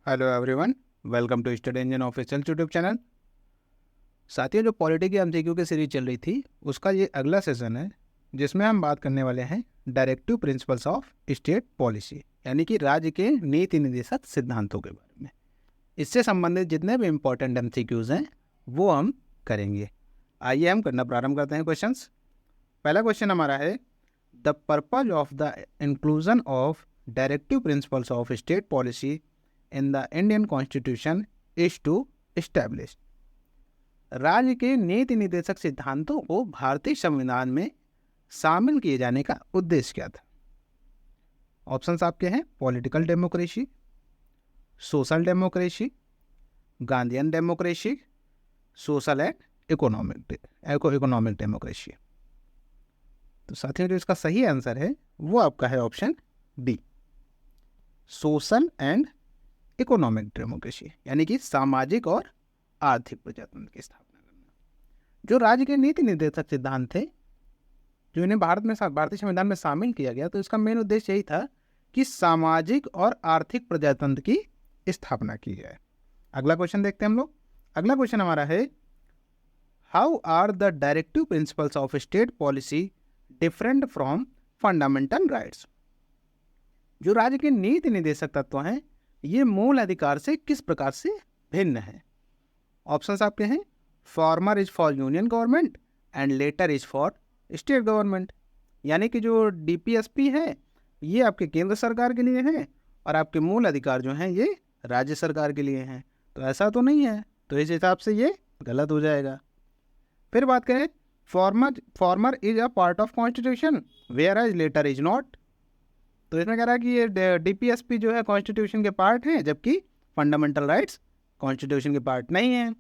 Hello everyone, welcome to Study Engine official YouTube channel. साथियों, जो polity की MCQ की सीरीज चल रही थी उसका ये अगला सेशन है जिसमें हम बात करने वाले हैं directive principles of state policy, यानी कि राज्य के नीति निर्देशक सिद्धांतों के बारे में। इससे संबंधित जितने भी इम्पोर्टेंट एमसीक्यूज हैं वो हम करेंगे। आइए हम करना प्रारंभ करते हैं क्वेश्चंस। पहला क्वेश्चन हमारा है, the purpose of the inclusion of directive principles of state policy in the Indian constitution is to establish. राज्य के नीति निर्देशक सिद्धांतों को भारतीय संविधान में शामिल किए जाने का उद्देश्य क्या था? ऑप्शंस आपके हैं, political democracy, social democracy, Gandhian democracy, social and economic democracy. तो साथियों, जो इसका सही आंसर है वो आपका है option D, social and economic democracy, यानी कि सामाजिक और आर्थिक प्रजातंत्र की स्थापना करना। जो राज्य के नीति निर्देशक सिद्धांत थे जो इन्हें भारतीय संविधान में शामिल किया गया, तो इसका मेन उद्देश्य यही था कि सामाजिक और आर्थिक प्रजातंत्र की स्थापना की जाए। अगला क्वेश्चन देखते हैं हम लोग। अगला क्वेश्चन हमारा है, how are the directive principles of state policy different from fundamental rights. जो राज्य के नीति निर्देशक तत्व हैं ये मूल अधिकार से किस प्रकार से भिन्न है? ऑप्शंस आपके हैं, farmer is for union government and later is for state government, यानी कि जो डीपीएसपी है ये आपके केंद्र सरकार के लिए है और आपके मूल अधिकार जो हैं ये राज्य सरकार के लिए हैं। तो ऐसा तो नहीं है, तो इस हिसाब से ये गलत हो जाएगा। फिर बात करें, former is a part of constitution whereas latter is not. तो इसमें कह रहा है कि ये डीपीएसपी जो है कॉन्स्टिट्यूशन के पार्ट है, जबकि फंडामेंटल राइट्स कॉन्स्टिट्यूशन के पार्ट नहीं है।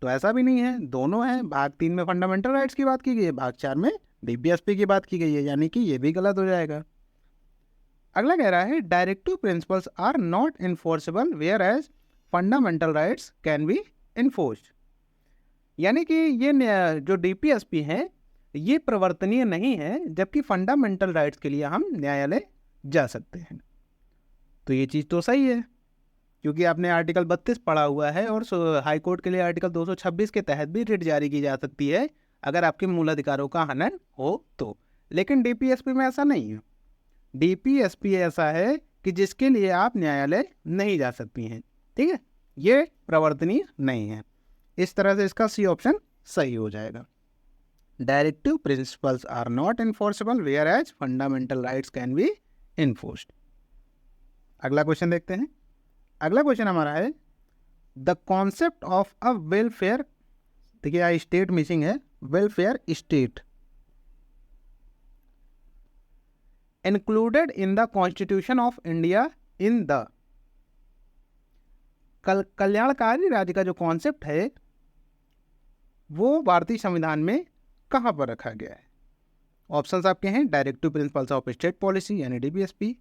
तो ऐसा भी नहीं है, दोनों हैं। भाग 3 में फंडामेंटल राइट्स की बात की गई है, भाग 4 में डीपीएसपी की बात की गई है, यानी कि ये भी गलत हो जाएगा। अगला कह रहा है, directive principles are not enforceable whereas fundamental rights can be enforced, यानी कि ये जो डीपीएसपी है ये प्रवर्तनीय नहीं है, जबकि फंडामेंटल राइट्स के लिए हम न्यायालय जा सकते हैं। तो ये चीज़ तो सही है, क्योंकि आपने आर्टिकल 32 पढ़ा हुआ है और हाई कोर्ट के लिए आर्टिकल 226 के तहत भी रिट जारी की जा सकती है अगर आपके मूल अधिकारों का हनन हो तो। लेकिन डीपीएसपी में ऐसा नहीं है। डीपीएसपी ऐसा है कि जिसके लिए आप न्यायालय नहीं जा सकती हैं, ठीक है, ये प्रवर्तनीय नहीं है। इस तरह से इसका सी ऑप्शन सही हो जाएगा। Directive principles are not enforceable whereas fundamental rights can be enforced. अगला क्वेश्चन देखते हैं। अगला क्वेश्चन हमारा है, the concept of a welfare, देखिए यहाँ स्टेट मिसिंग है, welfare state included in the constitution of India in the. कल्याणकारी राज्य का जो कॉन्सेप्ट है वो भारतीय संविधान में कहाँ पर रखा गया है? ऑप्शंस आपके हैं, directive principles of state policy यानी DPSP,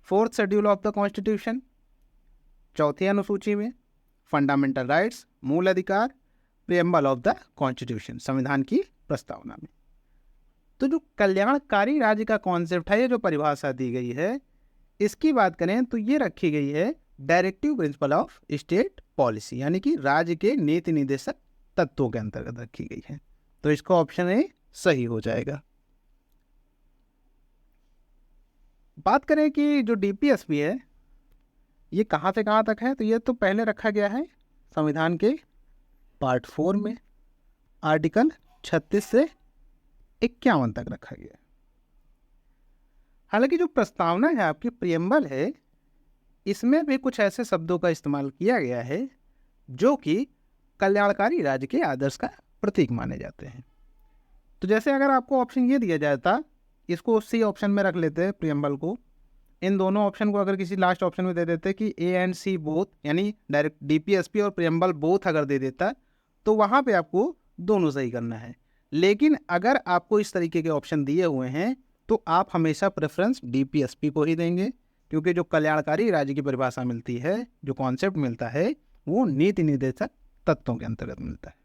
4th schedule of the constitution, 4th अनुसूची में, फंडामेंटल राइट्स मूल अधिकार, प्रियम्बल ऑफ द कॉन्स्टिट्यूशन संविधान की प्रस्तावना में। तो जो कल्याणकारी राज्य का कॉन्सेप्ट है, ये जो परिभाषा दी गई है, इसकी बात करें तो ये रखी गई है directive principle of state policy, यानी कि राज्य के नीति निर्देशक तत्वों के अंतर्गत रखी गई है। तो इसका ऑप्शन ए सही हो जाएगा। बात करें कि जो डीपीएसपी है ये कहाँ से कहाँ तक है, तो ये तो पहले रखा गया है संविधान के पार्ट 4 में, आर्टिकल 36 से 51 तक रखा गया है। हालांकि जो प्रस्तावना है आपकी प्रियम्बल है, इसमें भी कुछ ऐसे शब्दों का इस्तेमाल किया गया है जो कि कल्याणकारी राज्य के आदर्श का प्रतीक माने जाते हैं। तो जैसे अगर आपको ऑप्शन ये दिया जाता, इसको सी ऑप्शन में रख लेते हैं प्रियम्बल को, इन दोनों ऑप्शन को अगर किसी लास्ट ऑप्शन में दे देते कि ए एंड सी बोथ, यानी डायरेक्ट डीपीएसपी और प्रियम्बल बोथ अगर दे देता तो वहाँ पे आपको दोनों सही करना है। लेकिन अगर आपको इस तरीके के ऑप्शन दिए हुए हैं तो आप हमेशा प्रेफरेंस डीपीएसपी को ही देंगे, क्योंकि जो कल्याणकारी राज्य की परिभाषा मिलती है, जो कॉन्सेप्ट मिलता है, वो नीति निर्देशक तत्वों के अंतर्गत मिलता है।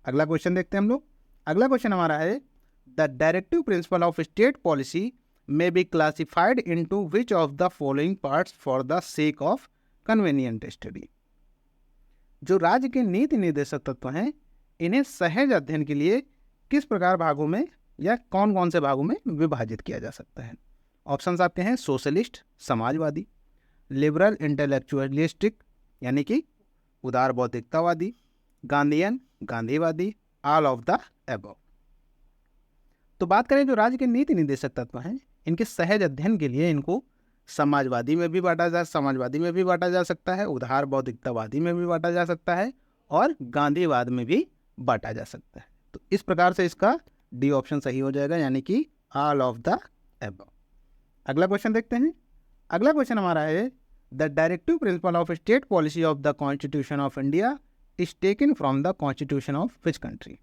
अगला क्वेश्चन देखते हैं हम लोग। अगला क्वेश्चन हमारा है, the directive principle of state policy may be classified into which of the following parts for the sake of convenient study। जो राज्य के नीति निर्देशक तत्व हैं इन्हें सहज अध्ययन के लिए किस प्रकार भागों में या कौन कौन से भागों में विभाजित किया जा सकता है? ऑप्शंस आपके हैं सोशलिस्ट समाजवादी, लिबरल इंटेलेक्चुअलिस्टिक यानी कि उदार बौद्धिकतावादी, गांधीयन गांधीवादी, ऑल ऑफ द एबव। तो बात करें जो राज्य के नीति निर्देशक तत्व हैं इनके सहज अध्ययन के लिए इनको समाजवादी में भी बांटा जा सकता है, उदार बौद्धिकतावादी में भी बांटा जा सकता है और गांधीवाद में भी बांटा जा सकता है। तो इस प्रकार से इसका डी ऑप्शन सही हो जाएगा यानी कि ऑल ऑफ द एबव। अगला क्वेश्चन देखते हैं। अगला क्वेश्चन हमारा है the directive principle of state policy of the constitution of India is taken from the constitution of which country?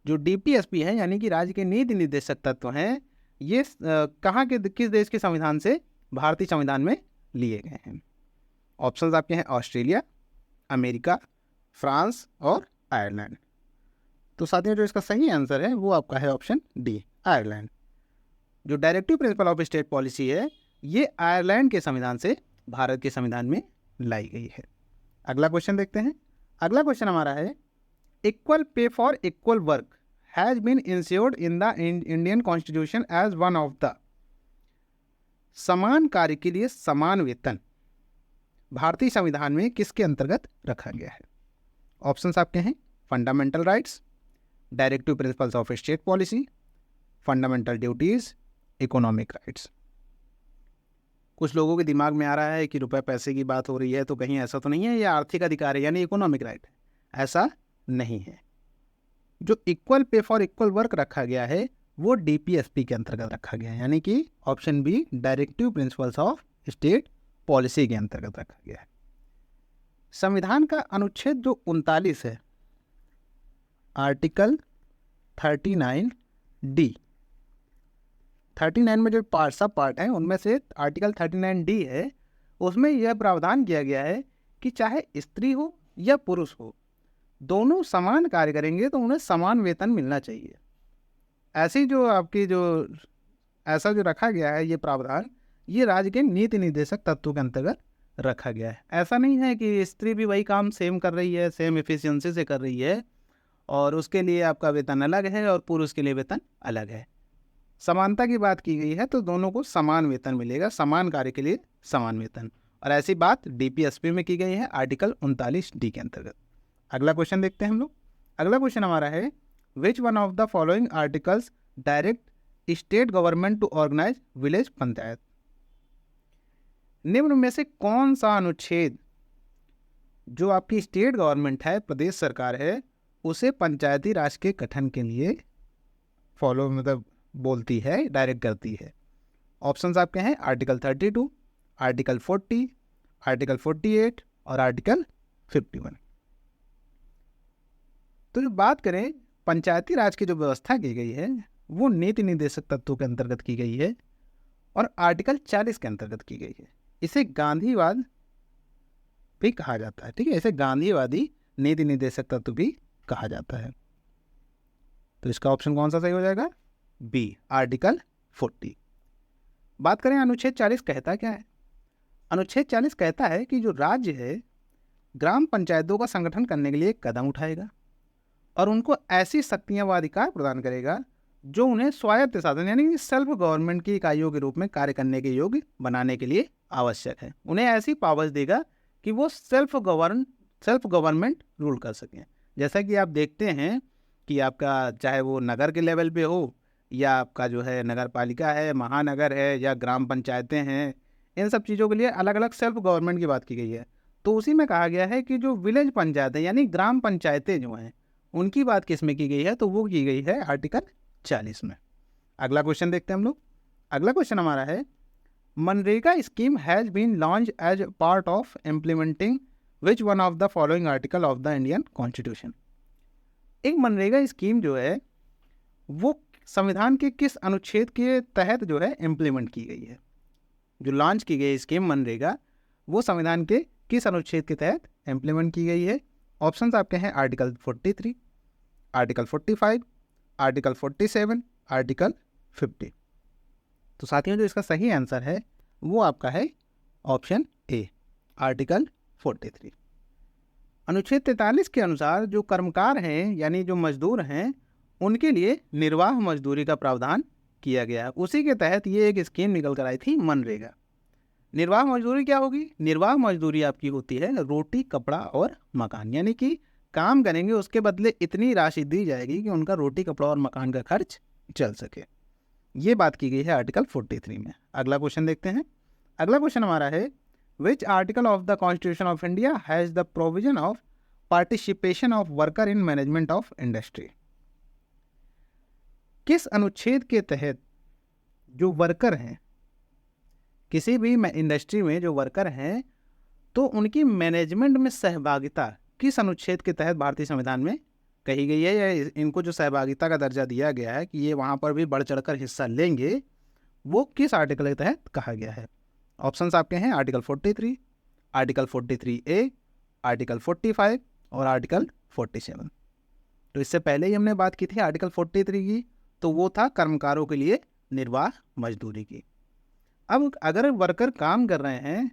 जो डीपीएसपी है यानी कि राज्य के नीति निर्देशक तत्व हैं ये कहाँ के किस देश के संविधान से भारतीय संविधान में लिए गए हैं? ऑप्शंस आपके हैं ऑस्ट्रेलिया, अमेरिका, फ्रांस और आयरलैंड। तो साथियों जो इसका सही आंसर है वो आपका है ऑप्शन डी, आयरलैंड। जो directive principle of state policy है ये आयरलैंड के संविधान से भारत के संविधान में लाई गई है। अगला क्वेश्चन देखते हैं। अगला क्वेश्चन हमारा है equal pay for equal work has been ensured in the Indian constitution as one of the. समान कार्य के लिए समान वेतन भारतीय संविधान में किसके अंतर्गत रखा गया है? ऑप्शंस आपके हैं fundamental rights, directive principles of state policy, fundamental duties, economic rights. कुछ लोगों के दिमाग में आ रहा है कि रुपए पैसे की बात हो रही है तो कहीं ऐसा तो नहीं है ये आर्थिक अधिकार है यानी इकोनॉमिक राइट है। ऐसा नहीं है। जो equal pay for equal work रखा गया है वो डीपीएसपी के अंतर्गत रखा गया है यानी कि option B directive principles of state policy के अंतर्गत रखा गया है। संविधान का अनुच्छेद जो 39 है आर्टिकल 39D, 39 में जो सब पार्ट हैं उनमें से आर्टिकल 39D है, उसमें यह प्रावधान किया गया है कि चाहे स्त्री हो या पुरुष हो दोनों समान कार्य करेंगे तो उन्हें समान वेतन मिलना चाहिए। ऐसी जो आपकी जो ऐसा जो रखा गया है ये प्रावधान ये राज्य के नीति निर्देशक तत्वों के अंतर्गत रखा गया है। ऐसा नहीं है कि स्त्री भी वही काम सेम कर रही है, सेम एफिशिएंसी से कर रही है और उसके लिए आपका वेतन अलग है और पुरुष के लिए वेतन अलग है। समानता की बात की गई है तो दोनों को समान वेतन मिलेगा, समान कार्य के लिए समान वेतन। और ऐसी बात डीपीएसपी में की गई है आर्टिकल 39D के अंतर्गत। अगला क्वेश्चन देखते हैं हम लोग। अगला क्वेश्चन हमारा है which one of the following articles direct state government to organise village panchayat? निम्न में से कौन सा अनुच्छेद जो आपकी स्टेट गवर्नमेंट है, प्रदेश सरकार है, उसे पंचायती राज के गठन के लिए फॉलो बोलती है, डायरेक्ट करती है? ऑप्शंस आपके हैं आर्टिकल 32, आर्टिकल 40, आर्टिकल 48 और आर्टिकल 51। तो जो बात करें पंचायती राज की जो व्यवस्था की गई है वो नीति निर्देशक तत्वों के अंतर्गत की गई है और आर्टिकल 40 के अंतर्गत की गई है। इसे गांधीवाद भी कहा जाता है, ठीक है, इसे गांधीवादी नीति निर्देशक तत्व भी कहा जाता है। तो इसका ऑप्शन कौन सा सही हो जाएगा? B, article 40। बात करें अनुच्छेद 40 कहता क्या है? अनुच्छेद 40 कहता है कि जो राज्य है ग्राम पंचायतों का संगठन करने के लिए एक कदम उठाएगा और उनको ऐसी शक्तियां व अधिकार प्रदान करेगा जो उन्हें स्वायत्त साधन यानी सेल्फ गवर्नमेंट की इकाइयों के रूप में कार्य करने के योग्य बनाने के लिए आवश्यक है। उन्हें ऐसी पावर्स देगा कि वो सेल्फ गवर्नमेंट रूल कर सकें। जैसा कि आप देखते हैं कि आपका चाहे वो नगर के लेवल पे हो या आपका जो है नगर पालिका है, महानगर है या ग्राम पंचायतें हैं, इन सब चीज़ों के लिए अलग अलग सेल्फ गवर्नमेंट की बात की गई है। तो उसी में कहा गया है कि जो विलेज पंचायतें यानी ग्राम पंचायतें जो हैं उनकी बात किस में की गई है? तो वो की गई है आर्टिकल 40 में। अगला क्वेश्चन देखते हैं हम लोग। अगला क्वेश्चन हमारा है MNREGA scheme has been launched as part of implementing which one of the following article of the Indian constitution? एक मनरेगा स्कीम जो है वो संविधान के किस अनुच्छेद के तहत जो है इम्प्लीमेंट की गई है? जो लॉन्च की गई स्कीम मनरेगा वो संविधान के किस अनुच्छेद के तहत इम्प्लीमेंट की गई है? ऑप्शंस आपके हैं आर्टिकल 43, आर्टिकल 45, आर्टिकल 47, आर्टिकल 50। तो साथियों जो इसका सही आंसर है वो आपका है ऑप्शन ए, आर्टिकल 43। अनुच्छेद 43 के अनुसार जो कर्मकार हैं यानी जो मजदूर हैं उनके लिए निर्वाह मजदूरी का प्रावधान किया गया। उसी के तहत ये एक स्कीम निकल कर आई थी, मनरेगा। निर्वाह मजदूरी क्या होगी? निर्वाह मजदूरी आपकी होती है रोटी, कपड़ा और मकान, यानी कि काम करेंगे उसके बदले इतनी राशि दी जाएगी कि उनका रोटी, कपड़ा और मकान का खर्च चल सके। ये बात की गई है आर्टिकल 43 में। अगला क्वेश्चन देखते हैं। अगला क्वेश्चन हमारा है, which article of the constitution of India has the provision of participation of worker in management of industry? किस अनुच्छेद के तहत जो वर्कर हैं, किसी भी इंडस्ट्री में जो वर्कर हैं, तो उनकी मैनेजमेंट में सहभागिता किस अनुच्छेद के तहत भारतीय संविधान में कही गई है, या इनको जो सहभागिता का दर्जा दिया गया है कि ये वहाँ पर भी बढ़ चढ़कर हिस्सा लेंगे, वो किस आर्टिकल के तहत कहा गया है? ऑप्शंस आपके हैं आर्टिकल 43, आर्टिकल 43A, आर्टिकल 45 और आर्टिकल 47। तो इससे पहले ही हमने बात की थी आर्टिकल 43 की, तो वो था कर्मकारों के लिए निर्वाह मजदूरी की। अब अगर वर्कर काम कर रहे हैं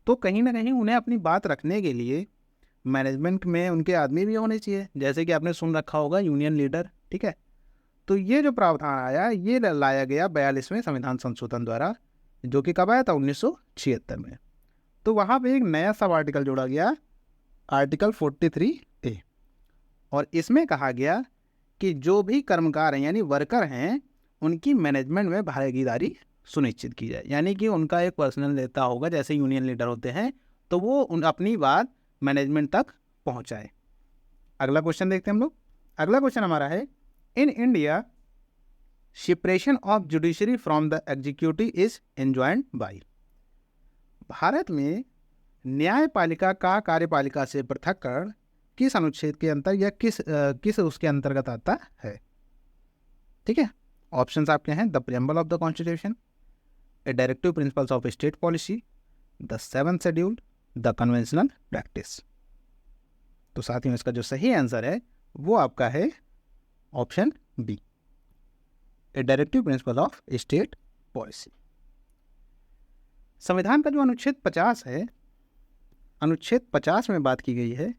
तो कहीं ना कहीं उन्हें अपनी बात रखने के लिए मैनेजमेंट में उनके आदमी भी होने चाहिए, जैसे कि आपने सुन रखा होगा यूनियन लीडर, ठीक है। तो ये जो प्रावधान आया ये लाया गया 42वें संविधान संशोधन द्वारा, जो कि कब आया था? 1976 में। तो वहाँ पे एक नया सब आर्टिकल जोड़ा गया, आर्टिकल 43A, और इसमें कहा गया कि जो भी कर्मकार हैं यानी वर्कर हैं उनकी मैनेजमेंट में भागीदारी सुनिश्चित की जाए, यानी कि उनका एक पर्सनल नेता होगा, जैसे यूनियन लीडर होते हैं, तो वो अपनी बात मैनेजमेंट तक पहुंचाए। अगला क्वेश्चन देखते हैं हम लोग। अगला क्वेश्चन हमारा है, in India separation of judiciary from the executive is enjoyed by? Bharat में न्यायपालिका का कार्यपालिका से पृथककरण किस अनुच्छेद के अंतर या किस उसके अंतर्गत आता है? ठीक है, ऑप्शंस आपके हैं, the preamble of the constitution, A directive principles of state policy, the 7th schedule, the conventional practice. तो साथियों इसका जो सही आंसर है वो आपका है option B, a directive principle of state policy. संविधान का जो अनुच्छेद 50 है, अनुच्छेद 50 में बात की गई है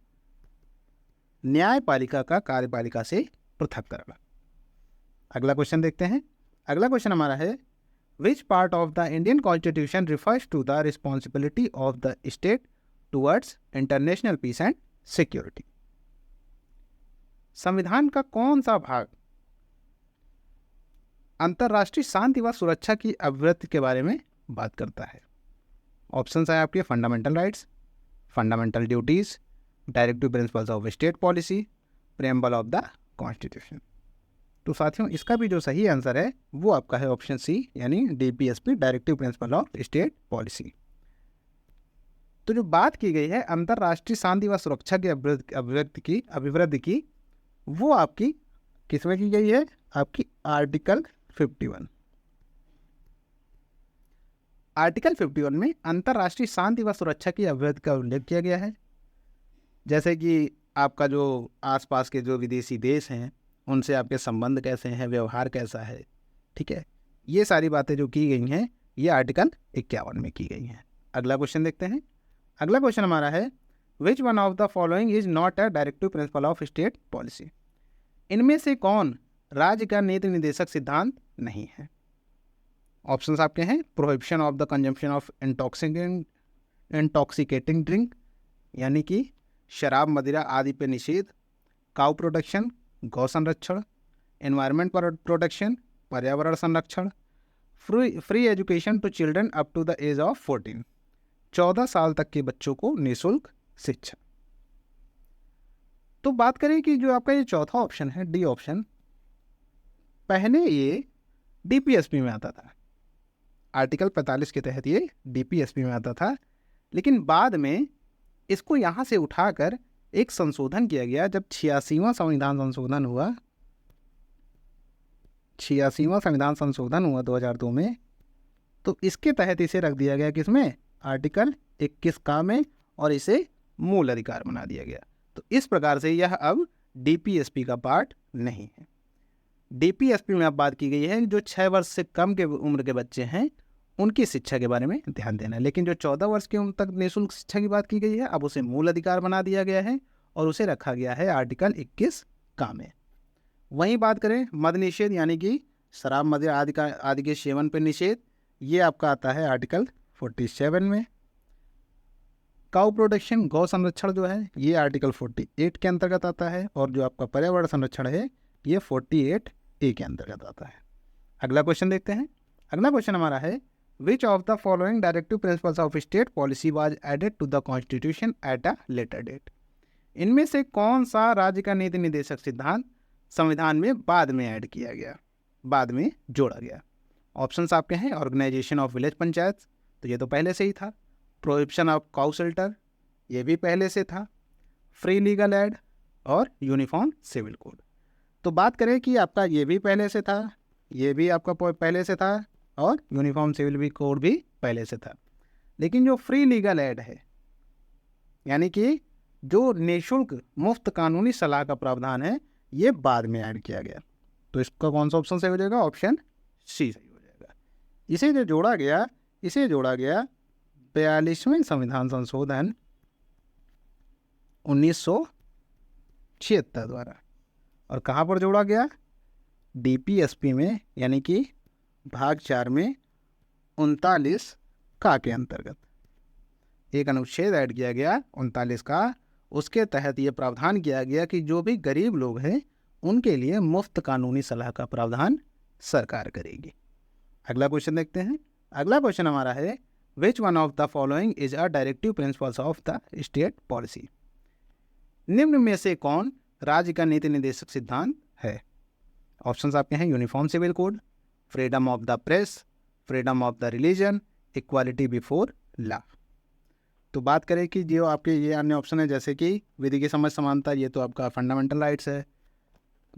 न्यायपालिका का कार्यपालिका से पृथककरण। अगला क्वेश्चन देखते हैं। अगला क्वेश्चन हमारा है, which part of the Indian constitution refers to the responsibility of the state towards international peace and security? संविधान का कौन सा भाग अंतर्राष्ट्रीय शांति व सुरक्षा की अभिवृद्धि के बारे में बात करता है? ऑप्शंस है आपके, fundamental rights, fundamental duties, directive principles of state policy, preamble of the constitution. तो साथियों इसका भी जो सही आंसर है वो आपका है ऑप्शन सी, यानी DPSP, directive principle of state policy. तो जो बात की गई है अंतर्राष्ट्रीय शांति व सुरक्षा की अभिवृद्धि की वो आपकी किसमें की गई है? आपकी आर्टिकल 51। आर्टिकल 51 में अंतर्राष्ट्रीय शांति व सुरक्षा की अभिवृद्धि का उल्लेख किया गया है, जैसे कि आपका जो आसपास के जो विदेशी देश हैं उनसे आपके संबंध कैसे हैं, व्यवहार कैसा है, ठीक है। ये सारी बातें जो की गई हैं ये आर्टिकल 51 में की गई हैं। अगला क्वेश्चन देखते हैं। अगला क्वेश्चन हमारा है, which one of the following is not a directive principle of state policy? इनमें से कौन राज्य का नीति निर्देशक सिद्धांत नहीं है? ऑप्शंस आपके हैं, prohibition of the consumption of intoxicating drink, यानी कि शराब, मदिरा आदि पे निषेध, काउ प्रोटेक्शन, गौ संरक्षण, एनवायरनमेंट प्रोटेक्शन, पर्यावरण संरक्षण, free education to children up to the age of 14, 14 साल तक के बच्चों को निःशुल्क शिक्षा। तो बात करें कि जो आपका ये चौथा ऑप्शन है, डी ऑप्शन, पहले ये DPSP में आता था, आर्टिकल 45 के तहत ये DPSP में आता था, लेकिन बाद में इसको यहाँ से उठाकर एक संशोधन किया गया जब 86वां संविधान संशोधन हुआ, 86वां संविधान संशोधन हुआ 2002 में, तो इसके तहत इसे रख दिया गया किसमें? आर्टिकल 21 का में, और इसे मूल अधिकार बना दिया गया। तो इस प्रकार से यह अब DPSP का पार्ट नहीं है। DPSP में अब बात की गई है जो 6 वर्ष से कम के उम्र के बच्चे हैं उनकी शिक्षा के बारे में ध्यान देना है। लेकिन जो 14 वर्ष की उम्र तक निःशुल्क शिक्षा की बात की गई है, अब उसे मूल अधिकार बना दिया गया है और उसे रखा गया है आर्टिकल 21 का में। वहीं बात करें मद निषेध यानी कि शराब मदिरा आदि के सेवन पर निषेध, ये आपका आता है आर्टिकल 47 में। काउ प्रोटेक्शन गौ संरक्षण जो है ये आर्टिकल 48 के अंतर्गत आता है, और जो आपका पर्यावरण संरक्षण है ये 48A के अंतर्गत आता है। अगला क्वेश्चन देखते हैं। अगला क्वेश्चन हमारा है which of the following directive principles of state policy was added to the constitution at a later date. इनमें से कौन सा राज्य का नीति निर्देशक सिद्धांत संविधान में बाद में ऐड किया गया, बाद में जोड़ा गया। ऑप्शंस आपके हैं ऑर्गेनाइजेशन ऑफ विलेज पंचायत, तो ये तो पहले से ही था। प्रोहिबिशन ऑफ काउ शेल्टर, ये भी पहले से था। फ्री लीगल एड और यूनिफॉर्म सिविल कोड। तो बात करें कि आपका ये भी पहले से था, ये भी आपका पहले से था, और यूनिफॉर्म सिविल भी कोड भी पहले से था। लेकिन जो फ्री लीगल एड है यानी कि जो निःशुल्क मुफ्त कानूनी सलाह का प्रावधान है, ये बाद में ऐड किया गया। तो इसका कौन सा ऑप्शन सही हो जाएगा? ऑप्शन सी सही हो जाएगा। इसे जो जोड़ा गया, इसे जोड़ा गया 42वें संविधान संशोधन 1976 द्वारा। और कहाँ पर जोड़ा गया? DPSP में, यानी कि भाग 4 में 39 का के अंतर्गत एक अनुच्छेद ऐड किया गया 39 का। उसके तहत ये प्रावधान किया गया कि जो भी गरीब लोग हैं उनके लिए मुफ्त कानूनी सलाह का प्रावधान सरकार करेगी। अगला क्वेश्चन देखते हैं। अगला क्वेश्चन हमारा है which one of the following is a directive principles of the state policy. निम्न में से कौन राज्य का नीति निर्देशक सिद्धांत है? ऑप्शंस आपके हैं uniform civil code, freedom of the press, freedom of the religion, equality before law. तो बात करें कि जो आपके ये अन्य ऑप्शन है जैसे कि विधि की समझ समानता, ये तो आपका फंडामेंटल राइट्स है।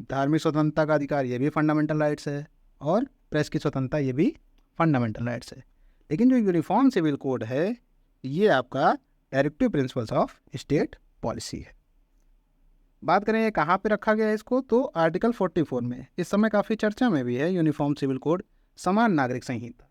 धार्मिक स्वतंत्रता का अधिकार, ये भी फंडामेंटल राइट्स है। और प्रेस की स्वतंत्रता, ये भी फंडामेंटल राइट्स है। लेकिन जो यूनिफॉर्म सिविल कोड है ये आपका directive principles of state policy है। बात करें ये कहाँ पे रखा गया है इसको, तो आर्टिकल 44 में। इस समय काफ़ी चर्चा में भी है यूनिफॉर्म सिविल कोड, समान नागरिक संहिता,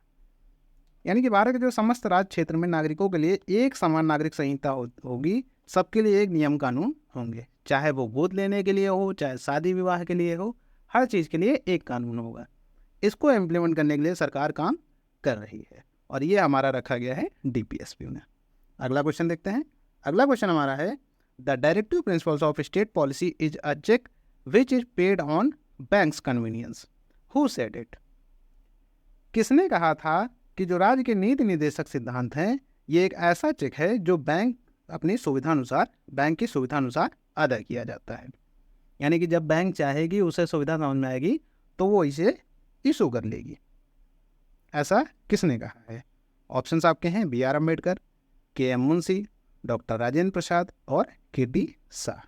यानी कि भारत के जो समस्त राज्य क्षेत्र में नागरिकों के लिए एक समान नागरिक संहिता होगी। सबके लिए एक नियम कानून होंगे, चाहे वो गोद लेने के लिए हो, चाहे शादी विवाह के लिए हो, हर चीज़ के लिए एक कानून होगा। इसको इम्प्लीमेंट करने के लिए सरकार काम कर रही है, और ये हमारा रखा गया है DPSP में। अगला क्वेश्चन देखते हैं। अगला क्वेश्चन हमारा है the directive principles of state policy is a cheque which is paid on bank's convenience, who said it. किसने कहा था कि जो राज्य के नीति निर्देशक सिद्धांत हैं ये एक ऐसा चेक है जो बैंक अपनी सुविधानुसार, बैंक की सुविधानुसार अदा किया जाता है। यानी कि जब बैंक चाहेगी, उसे सुविधा समझ में आएगी तो वो इसे इशू कर लेगी। ऐसा किसने कहा है? ऑप्शंस आपके हैं BR Ambedkar, KM Munshi, doctor Rajendra Prasad और KT शाह।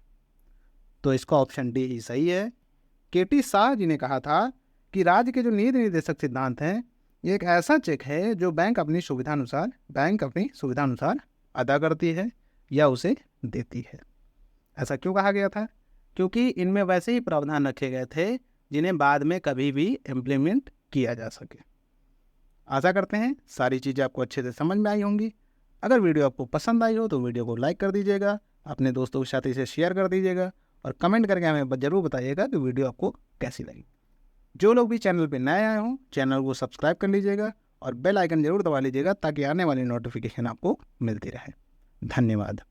तो इसका ऑप्शन डी ही सही है। KT शाह जी ने कहा था कि राज्य के जो नीति निर्देशक सिद्धांत हैं ये एक ऐसा चेक है जो बैंक अपनी सुविधानुसार अदा करती है या उसे देती है। ऐसा क्यों कहा गया था? क्योंकि इनमें वैसे ही प्रावधान रखे गए थे जिन्हें बाद में कभी भी इम्प्लीमेंट किया जा सके। आशा करते हैं सारी चीज़ें आपको अच्छे से समझ में आई होंगी। अगर वीडियो आपको पसंद आई हो तो वीडियो को लाइक कर दीजिएगा, अपने दोस्तों के साथ इसे शेयर कर दीजिएगा, और कमेंट करके हमें ज़रूर बताइएगा कि वीडियो आपको कैसी लगी। जो लोग भी चैनल पर नए आए हों, चैनल को सब्सक्राइब कर लीजिएगा और बेल आइकन जरूर दबा लीजिएगा ताकि आने वाली नोटिफिकेशन आपको मिलती रहे। धन्यवाद।